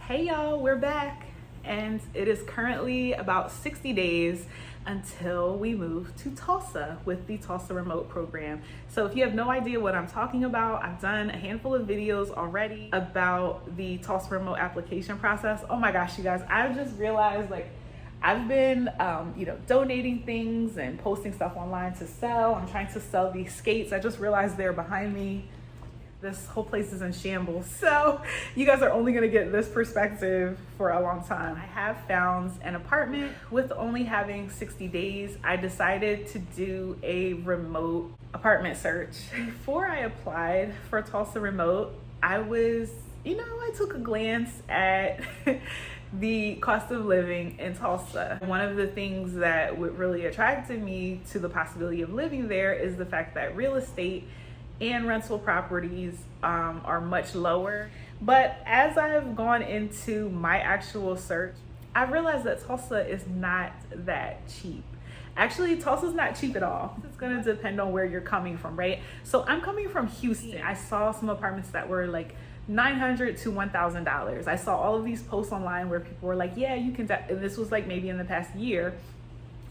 Hey y'all, we're back, and it is currently about 60 days until we move to Tulsa with the Tulsa Remote program. So if you have no idea what I'm talking about, I've done a handful of videos already about the Tulsa Remote application process. Oh my gosh, you guys, I've just realized I've been donating things and posting stuff online to sell. I'm trying to sell these skates. I just realized they're behind me. This whole place is in shambles. So you guys are only gonna get this perspective for a long time. I have found an apartment. With only having 60 days, I decided to do a remote apartment search. Before I applied for Tulsa Remote, I took a glance at the cost of living in Tulsa. One of the things that would really attracted me to the possibility of living there is the fact that real estate and rental properties are much lower. But as I've gone into my actual search, I realized that Tulsa is not that cheap. Actually, Tulsa's not cheap at all. It's gonna depend on where you're coming from, right? So I'm coming from Houston. I saw some apartments that were like $900 to $1,000. I saw all of these posts online where people were like, yeah, you can, this was like maybe in the past year,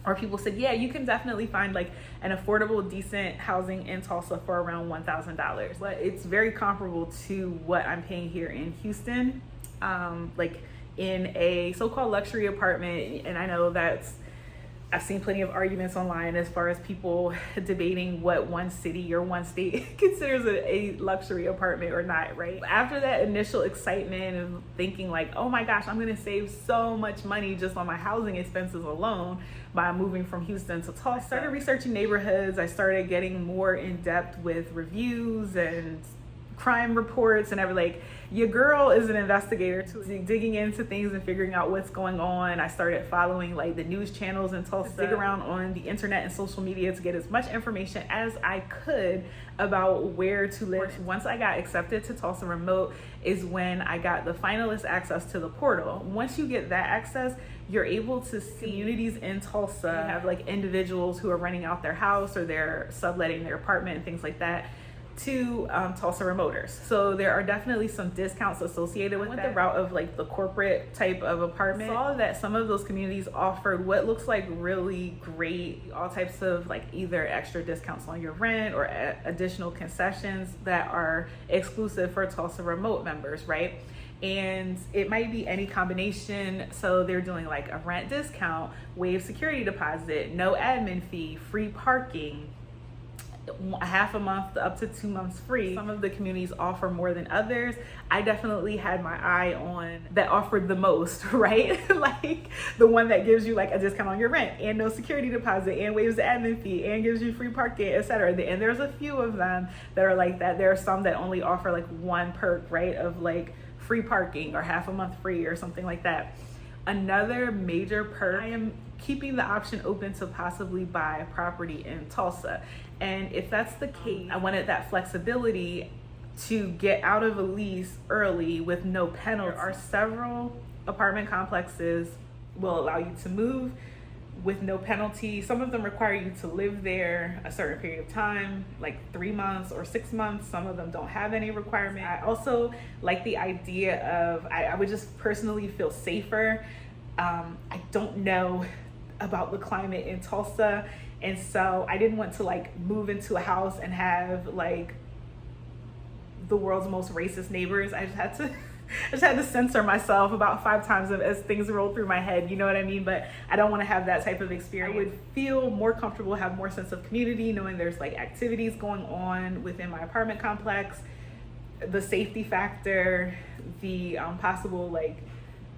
or people said, yeah, you can definitely find like an affordable, decent housing in Tulsa for around $1,000. But it's very comparable to what I'm paying here in Houston, like in a so-called luxury apartment. And I know I've seen plenty of arguments online as far as people debating what one city or one state considers a luxury apartment or not, right? After that initial excitement of thinking like, oh my gosh, I'm gonna save so much money just on my housing expenses alone by moving from Houston to Tulsa, I started researching neighborhoods. I started getting more in depth with reviews and crime reports and everything. Like, your girl is an investigator too, digging into things and figuring out what's going on. I started following like the news channels in Tulsa, dig around on the internet and social media to get as much information as I could about where to live. Once I got accepted to Tulsa Remote is when I got the finalist access to the portal. Once you get that access, you're able to see communities in Tulsa. You have like individuals who are renting out their house or they're subletting their apartment and things like that to Tulsa Remoters. So there are definitely some discounts associated with that. I went the route of like the corporate type of apartment. I saw that some of those communities offered what looks like really great, all types of like either extra discounts on your rent or additional concessions that are exclusive for Tulsa Remote members, right? And it might be any combination. So they're doing like a rent discount, waived security deposit, no admin fee, free parking, half a month up to 2 months free. Some of the communities offer more than others. I definitely had my eye on that offered the most, right? Like the one that gives you like a discount on your rent and no security deposit and waives the admin fee and gives you free parking, etc. And there's a few of them that are like that. There are some that only offer like one perk, right? Of like free parking or half a month free or something like that. Another major perk, I am keeping the option open to possibly buy a property in Tulsa. And if that's the case, I wanted that flexibility to get out of a lease early with no penalty. There are several apartment complexes will allow you to move with no penalty. Some of them require you to live there a certain period of time, like 3 months or 6 months. Some of them don't have any requirement. I also like the idea of, I would just personally feel safer. I don't know about the climate in Tulsa, and so I didn't want to like move into a house and have like the world's most racist neighbors. I just had to censor myself about 5 times as things rolled through my head, you know what I mean? But I don't want to have that type of experience. I would feel more comfortable, have more sense of community, knowing there's like activities going on within my apartment complex, the safety factor, the possible like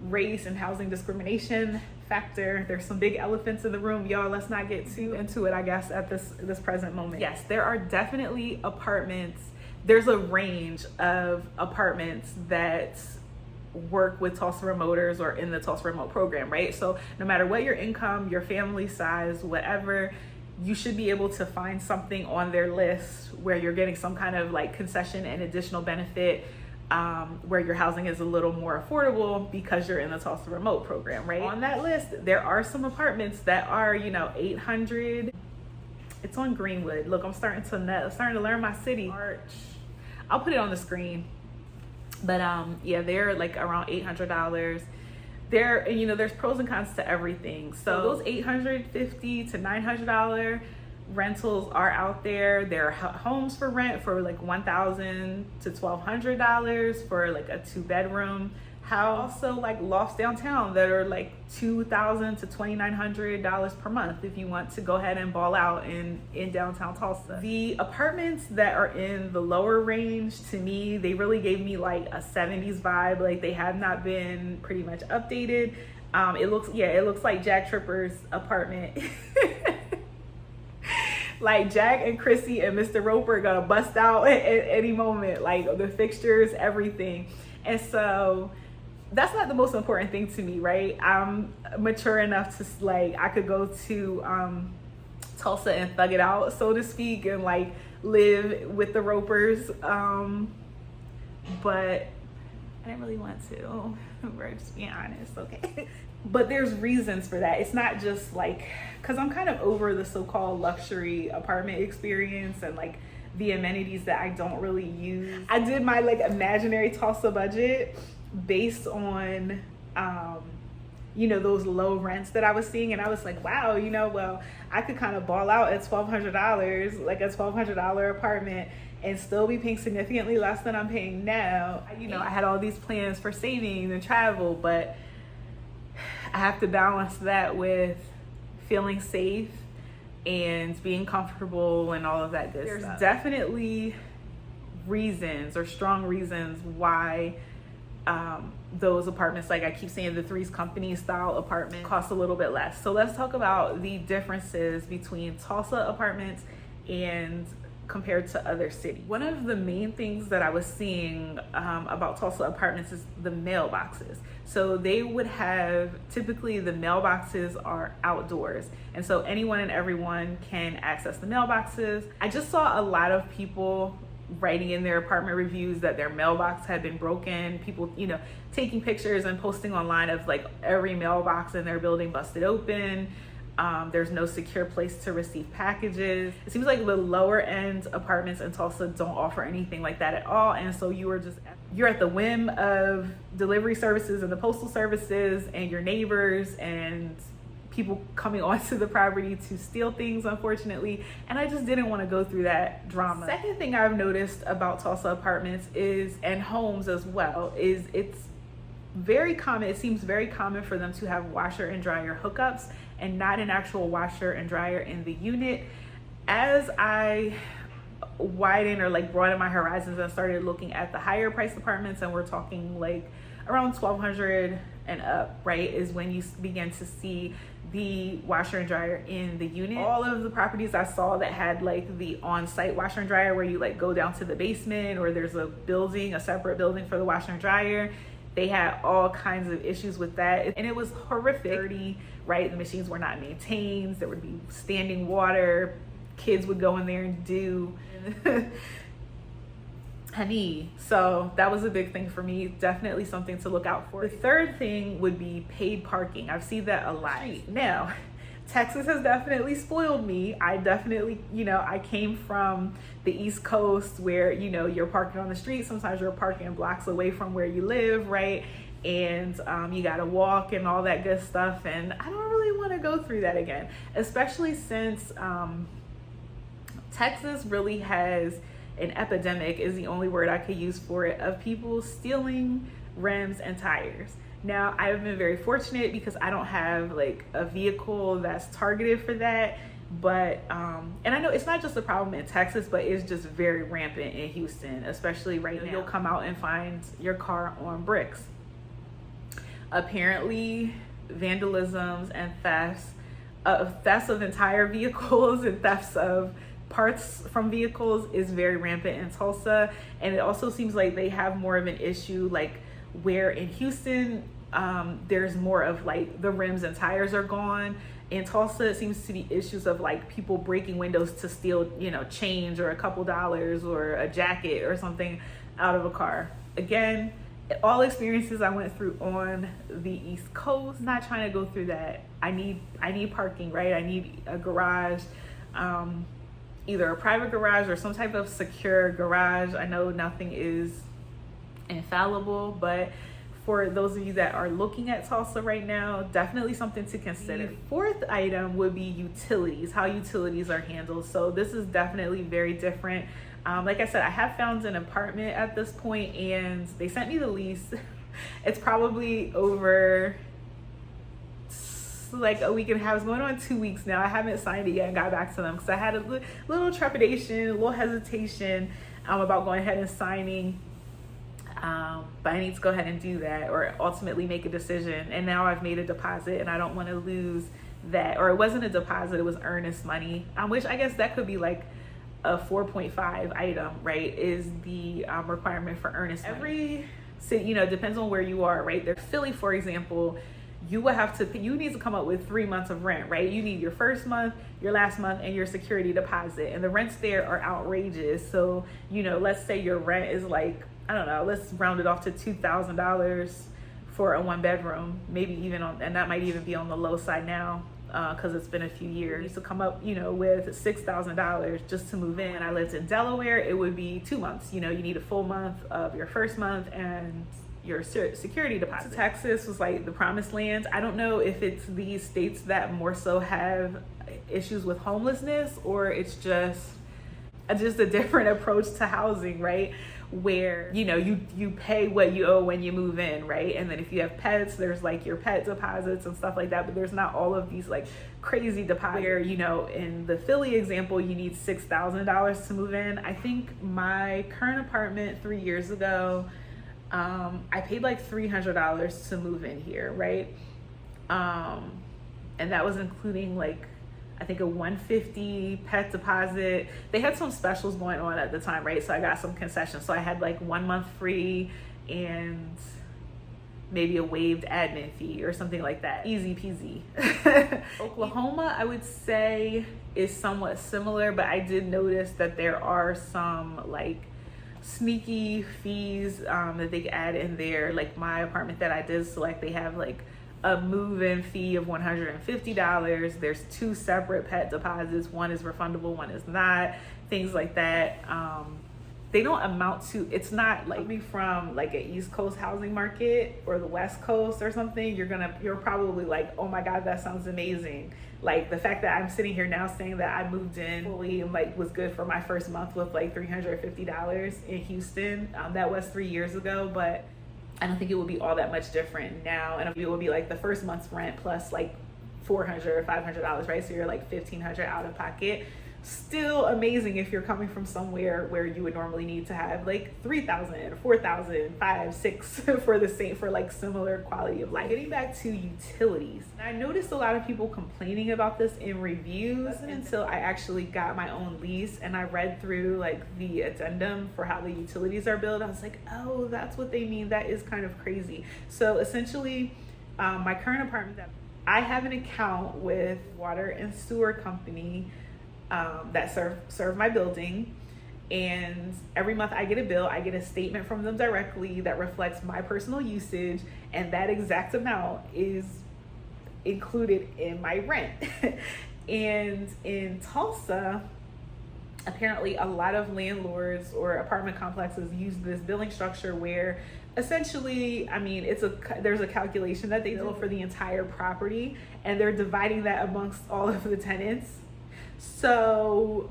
race and housing discrimination factor. There's some big elephants in the room, y'all. Let's not get too into it, I guess, at this present moment. Yes, there are definitely apartments. There's a range of apartments that work with Tulsa Remoters or in the Tulsa Remote program, right? So no matter what your income, your family size, whatever, you should be able to find something on their list where you're getting some kind of like concession and additional benefit, where your housing is a little more affordable because you're in the Tulsa Remote program, right? On that list, there are some apartments that are, $800. It's on Greenwood. Look, I'm starting to learn my city. I'll put it on the screen. But yeah, they're like around $800. There, you know, there's pros and cons to everything. So those $850 to $900 rentals are out there. There are homes for rent for like $1,000 to $1,200 for like a 2-bedroom house. Also like lofts downtown that are like $2,000 to $2,900 per month if you want to go ahead and ball out in downtown Tulsa. The apartments that are in the lower range, to me, they really gave me like a 70s vibe. Like they have not been pretty much updated. It looks like Jack Tripper's apartment. Like Jack and Chrissy and Mr. Roper are gonna bust out at any moment, like the fixtures, everything. And so that's not the most important thing to me, right? I'm mature enough to like, I could go to Tulsa and thug it out, so to speak, and like live with the Ropers. But I didn't really want to, we're just being honest, okay? But there's reasons for that. It's not just like, cause I'm kind of over the so-called luxury apartment experience and like the amenities that I don't really use. I did my like imaginary Tulsa budget based on, you know, those low rents that I was seeing. And I was like, wow, you know, well, I could kind of ball out at $1,200, like a $1,200 apartment, and still be paying significantly less than I'm paying now. You know, I had all these plans for saving and travel, but I have to balance that with feeling safe and being comfortable and all of that good stuff. There's definitely reasons or strong reasons why those apartments, like I keep saying, the Three's Company style apartment cost a little bit less. So let's talk about the differences between Tulsa apartments and compared to other cities. One of the main things that I was seeing about Tulsa apartments is the mailboxes. So they would have, typically the mailboxes are outdoors. And so anyone and everyone can access the mailboxes. I just saw a lot of people writing in their apartment reviews that their mailbox had been broken. People, you know, taking pictures and posting online of like every mailbox in their building busted open. There's no secure place to receive packages. It seems like the lower end apartments in Tulsa don't offer anything like that at all. And so you're at the whim of delivery services and the postal services and your neighbors and people coming onto the property to steal things, unfortunately. And I just didn't want to go through that drama. Second thing I've noticed about Tulsa apartments is, and homes as well, is it's very common. It seems very common for them to have washer and dryer hookups and not an actual washer and dryer in the unit. As I widened or like broadened my horizons and started looking at the higher price apartments, and we're talking like around $1,200 and up, right, is when you begin to see the washer and dryer in the unit. All of the properties I saw that had like the on-site washer and dryer where you like go down to the basement or there's a building, a separate building for the washer and dryer, they had all kinds of issues with that. And it was horrific, dirty, right? The machines were not maintained. There would be standing water. Kids would go in there and do honey. So that was a big thing for me. Definitely something to look out for. The third thing would be paid parking. I've seen that a lot. Now, Texas has definitely spoiled me. I definitely, you know, I came from the East Coast where, you know, you're parking on the street. Sometimes you're parking blocks away from where you live, right? And you gotta walk and all that good stuff. And I don't really want to go through that again, especially since Texas really has an epidemic, is the only word I could use for it, of people stealing rims and tires. Now, I've been very fortunate because I don't have like a vehicle that's targeted for that, but and I know it's not just a problem in Texas, but it's just very rampant in Houston, especially right now. You'll come out and find your car on bricks. Apparently, vandalisms and thefts of entire vehicles and thefts of parts from vehicles is very rampant in Tulsa. And it also seems like they have more of an issue, like where in Houston there's more of like the rims and tires are gone. In Tulsa, it seems to be issues of like people breaking windows to steal, you know, change or a couple dollars or a jacket or something out of a car. Again, all experiences I went through on the East Coast. Not trying to go through that. I need parking, right? I need a garage, either a private garage or some type of secure garage. I know nothing is infallible, but for those of you that are looking at Tulsa right now, definitely something to consider. The fourth item would be utilities, how utilities are handled. So this is definitely very different. Like I said, I have found an apartment at this point and they sent me the lease. It's probably over like a week and a half. It's going on 2 weeks now. I haven't signed it yet and got back to them because I had a little trepidation, a little hesitation about going ahead and signing. But I need to go ahead and do that or ultimately make a decision. And now I've made a deposit and I don't want to lose that. Or it wasn't a deposit, it was earnest money, which I guess that could be like a 4.5 item, right? Is the requirement for earnest money. Every city, you know, depends on where you are, right? There's Philly, for example, you need to come up with 3 months of rent, right? You need your first month, your last month, and your security deposit. And the rents there are outrageous. So, you know, let's say your rent is like, I don't know, let's round it off to $2,000 for a 1-bedroom, maybe even and that might even be on the low side now because it's been a few years. You used to come up, you know, with $6,000 just to move in. When I lived in Delaware, it would be 2 months. You know, you need a full month of your first month and your security deposit. Texas was like the promised land. I don't know if it's these states that more so have issues with homelessness or it's just a different approach to housing, right? Where, you know, you pay what you owe when you move in, right? And then if you have pets, there's like your pet deposits and stuff like that, but there's not all of these like crazy deposits where, you know, in the Philly example, you need $6,000 to move in. I think my current apartment 3 years ago, I paid like $300 to move in here, right? And that was including like, I think a $150 pet deposit. They had some specials going on at the time, right? So I got some concessions. So I had like 1 month free and maybe a waived admin fee or something like that. Easy peasy. Oklahoma, I would say, is somewhat similar, but I did notice that there are some like sneaky fees that they add in there. Like my apartment that I did select, they have like a move-in fee of $150. There's 2 separate pet deposits. One is refundable, one is not. Things like that. They don't amount to, it's not like me from like an East Coast housing market or the West Coast or something. You're probably like, oh my God, that sounds amazing. Like the fact that I'm sitting here now saying that I moved in fully and like was good for my first month with like $350 in Houston. That was 3 years ago, but I don't think it would be all that much different now. And it would be like the first month's rent plus like $400 or $500, right? So you're like $1,500 out of pocket. Still amazing if you're coming from somewhere where you would normally need to have like $3,000, $4,000, $5,000, $6,000 for like similar quality of life. Getting back to utilities, I noticed a lot of people complaining about this in reviews until I actually got my own lease and I read through like the addendum for how the utilities are billed. I was like, oh, that's what they mean. That is kind of crazy. So essentially, my current apartment, I have an account with water and sewer company that serve my building, and every month I get a bill. I get a statement from them directly that reflects my personal usage, and that exact amount is included in my rent. And in Tulsa, apparently a lot of landlords or apartment complexes use this billing structure where essentially, I mean, there's a calculation that they do for the entire property and they're dividing that amongst all of the tenants. So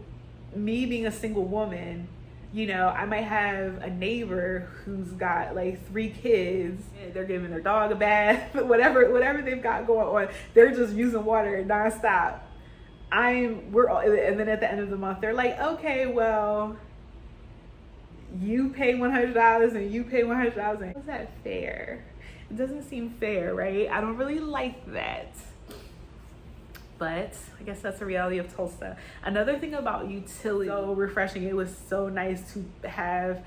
me being a single woman, you know, I might have a neighbor who's got like 3 kids. They're giving their dog a bath, whatever they've got going on. They're just using water nonstop. And then at the end of the month, they're like, okay, well, you pay $100 and you pay $100. Is that fair? It doesn't seem fair, right? I don't really like that. But I guess that's the reality of Tulsa. Another thing about utility, so refreshing. It was so nice to have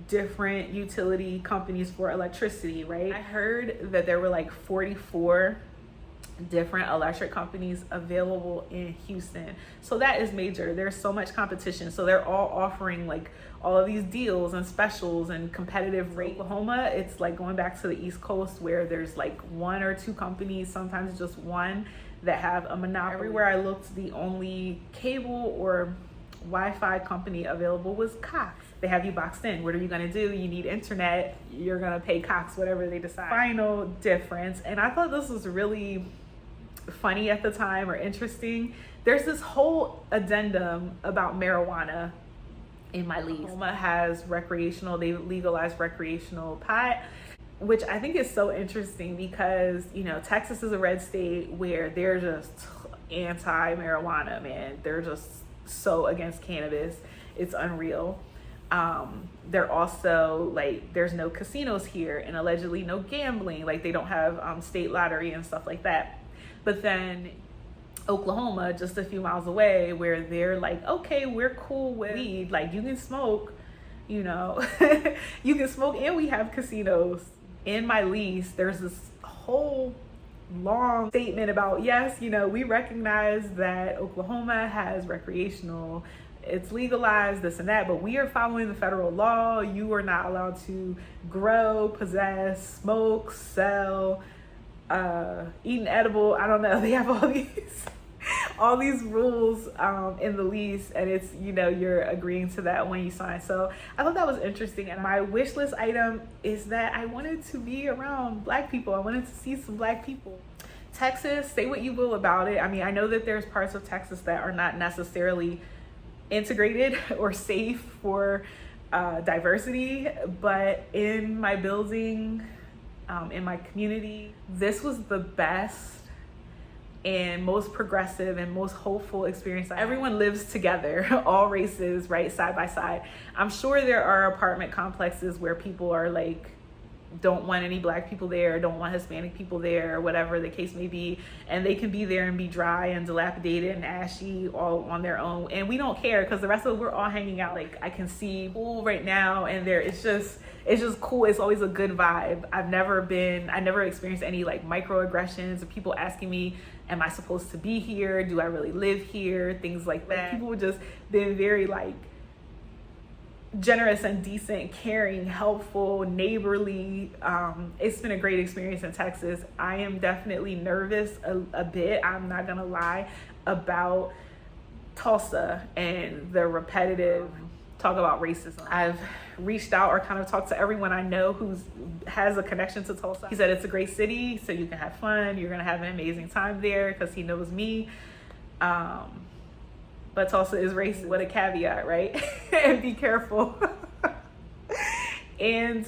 different utility companies for electricity, right? I heard that there were like 44 different electric companies available in Houston. So that is major. There's so much competition. So they're all offering like all of these deals and specials and competitive rates. Oklahoma, it's like going back to the East Coast where there's like 1 or 2 companies, sometimes just one, that have a monopoly. Everywhere I looked, the only cable or Wi-Fi company available was Cox. they have you boxed in. What are you gonna do? You need internet, you're gonna pay Cox, whatever they decide. Final difference, and I thought this was really funny at the time, or interesting. There's this whole addendum about marijuana in my lease. Oklahoma has recreational, they legalized recreational pot, which I think is so interesting because, you know, Texas is a red state where they're just anti-marijuana, man. They're just so against cannabis. It's unreal. They're also like, there's no casinos here and allegedly no gambling. Like they don't have state lottery and stuff like that. But then Oklahoma, just a few miles away, where they're like, okay, we're cool with weed. Like you can smoke, you know, you can smoke, and we have casinos. In my lease, there's this whole long statement about, yes, you know, we recognize that Oklahoma has recreational, it's legalized, this and that, but we are following the federal law. You are not allowed to grow, possess, smoke, sell, eat an edible. I don't know. They have all these rules in the lease, and it's, you know, you're agreeing to that when you sign. So I thought that was interesting. And my wish list item is that I wanted to be around Black people. I wanted to see some Black people. Texas, say what you will about it. I mean, I know that there's parts of Texas that are not necessarily integrated or safe for diversity, but in my building, in my community, this was the best and most progressive and most hopeful experience. Everyone lives together, all races, right, side by side. I'm sure there are apartment complexes where people are like, don't want any Black people there, don't want Hispanic people there, or whatever the case may be, and they can be there and be dry and dilapidated and ashy all on their own, and we don't care because the rest of us, we're all hanging out. Like I can see pool right now, and there it's just cool. It's always a good vibe. I never experienced any like microaggressions or people asking me, am I supposed to be here? Do I really live here? Things like that. People have just been very like generous and decent, caring, helpful, neighborly. It's been a great experience in Texas. I am definitely nervous a bit, I'm not gonna lie, about Tulsa and the repetitive talk about racism. I've reached out or kind of talked to everyone I know who has a connection to Tulsa. He said it's a great city, so you can have fun, you're gonna have an amazing time there, because he knows me. But Tulsa is racist, with a caveat, right? And be careful. And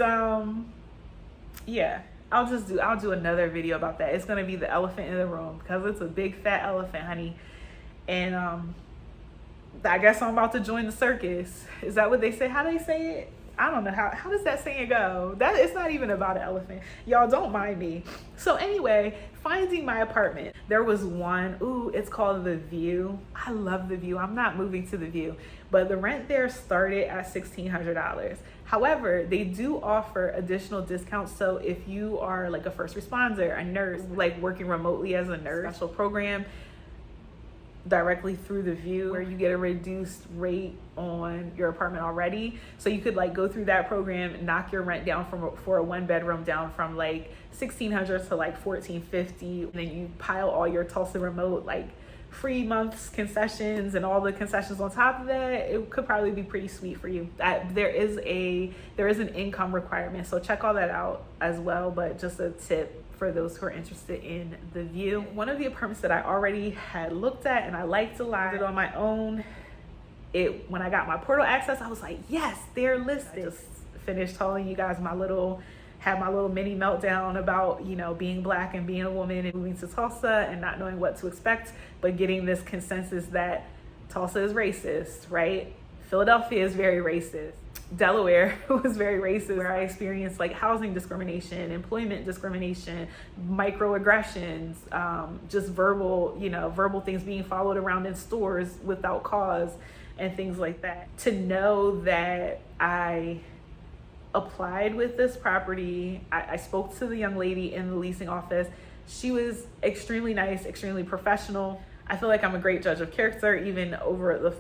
yeah, I'll do another video about that. It's gonna be the elephant in the room, because it's a big fat elephant, honey. And I guess I'm about to join the circus. Is that what they say? How do they say it? I don't know. How does that saying go? It's not even about an elephant. Y'all don't mind me. So anyway, finding my apartment. There was one, it's called The View. I love The View. I'm not moving to The View, but the rent there started at $1,600. However, they do offer additional discounts. So if you are like a first responder, a nurse, like working remotely as a nurse, special program directly through The View, where you get a reduced rate on your apartment already. So you could like go through that program, knock your rent down for a one bedroom down from like $1,600 to like $1,450, and then you pile all your Tulsa Remote like free months concessions and all the concessions on top of that. It could probably be pretty sweet for you. There is an income requirement, so check all that out as well. But just a tip for those who are interested in The View. One of the apartments that I already had looked at and I liked a lot, did on my own. When I got my portal access, I was like, yes, they're listed. I just finished telling you guys had my little mini meltdown about, you know, being Black and being a woman and moving to Tulsa and not knowing what to expect, but getting this consensus that Tulsa is racist, right? Philadelphia is very racist. Delaware was very racist, where I experienced like housing discrimination, employment discrimination, microaggressions, just verbal things being followed around in stores without cause and things like that. To know that I applied with this property, I spoke to the young lady in the leasing office. She was extremely nice, extremely professional. I feel like I'm a great judge of character, even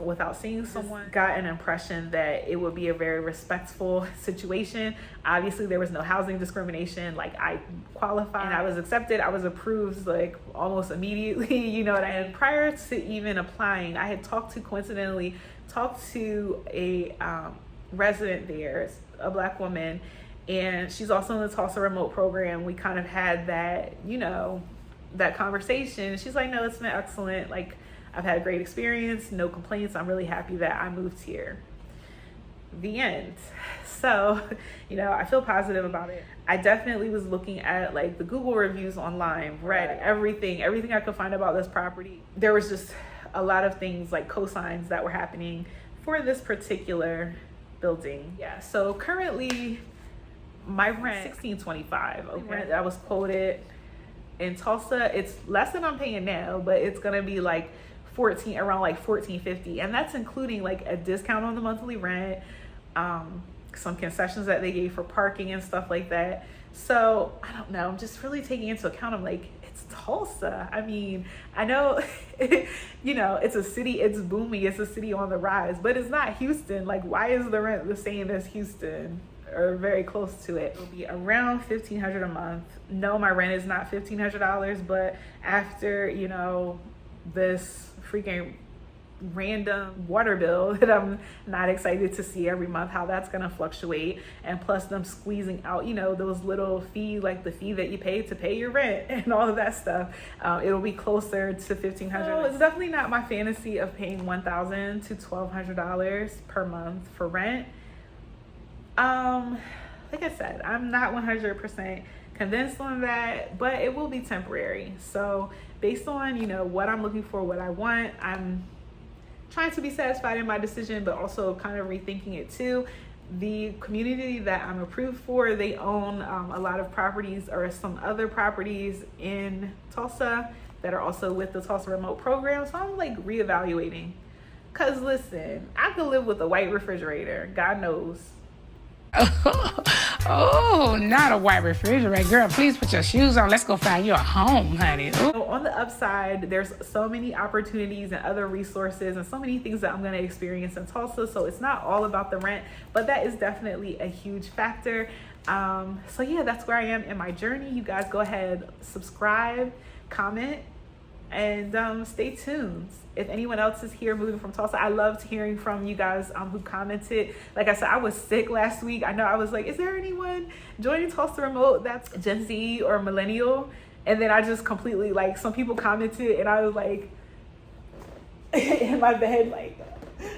without seeing someone. Got an impression that it would be a very respectful situation. Obviously, there was no housing discrimination. Like, I qualified and I was accepted. I was approved like almost immediately, you know what I mean? Prior to even applying, I had coincidentally talked to a resident there. It's a Black woman, and she's also in the Tulsa Remote program. We kind of had that, you know, that conversation. She's like, no, it's been excellent. Like, I've had a great experience, no complaints. I'm really happy that I moved here. The end. So, you know, I feel positive about it. I definitely was looking at like the Google reviews online, read everything I could find about this property. There was just a lot of things like cosigns that were happening for this particular building. Yeah, so currently my rent $16.25. Okay, rent that was quoted in Tulsa, it's less than I'm paying now, but it's gonna be like around like $14.50, and that's including like a discount on the monthly rent, some concessions that they gave for parking and stuff like that. So I don't know, I'm just really taking into account, I'm like, it's Tulsa. I mean, I know, you know, it's a city, it's booming, it's a city on the rise, but it's not Houston. Like, why is the rent the same as Houston or very close to it? It'll be around $1,500 a month. No, my rent is not $1,500, but after, you know, this freaking random water bill that I'm not excited to see every month, how that's gonna fluctuate, and plus them squeezing out, you know, those little fees, like the fee that you pay to pay your rent and all of that stuff, it'll be closer to $1,500. So it's definitely not my fantasy of paying $1,000 to $1,200 per month for rent. Like I said, I'm not 100% convinced on that, but it will be temporary. So based on, you know, what I'm looking for, what I want, I'm trying to be satisfied in my decision, but also kind of rethinking it too. The community that I'm approved for, they own a lot of properties or some other properties in Tulsa that are also with the Tulsa Remote program. So I'm like reevaluating, cause listen, I could live with a white refrigerator, God knows. Oh, not a white refrigerator. Girl, please put your shoes on. Let's go find you a home, honey. Ooh. So on the upside, there's so many opportunities and other resources and so many things that I'm going to experience in Tulsa. So it's not all about the rent, but that is definitely a huge factor. So yeah, that's where I am in my journey. You guys go ahead, subscribe, comment, and stay tuned. If anyone else is here moving from Tulsa, I loved hearing from you guys who commented. Like I said, I was sick last week. I know I was like, is there anyone joining Tulsa Remote that's Gen Z or millennial? And then I just completely, like, some people commented and I was like in my bed, like,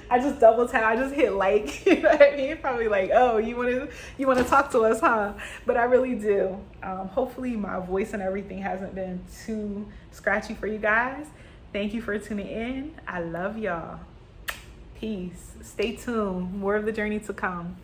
I just double tap, I just hit like, you know what I mean? Probably like, oh, you want to talk to us, huh? But I really do. Hopefully my voice and everything hasn't been too scratchy for you guys. Thank you for tuning in. I love y'all. Peace. Stay tuned. More of the journey to come.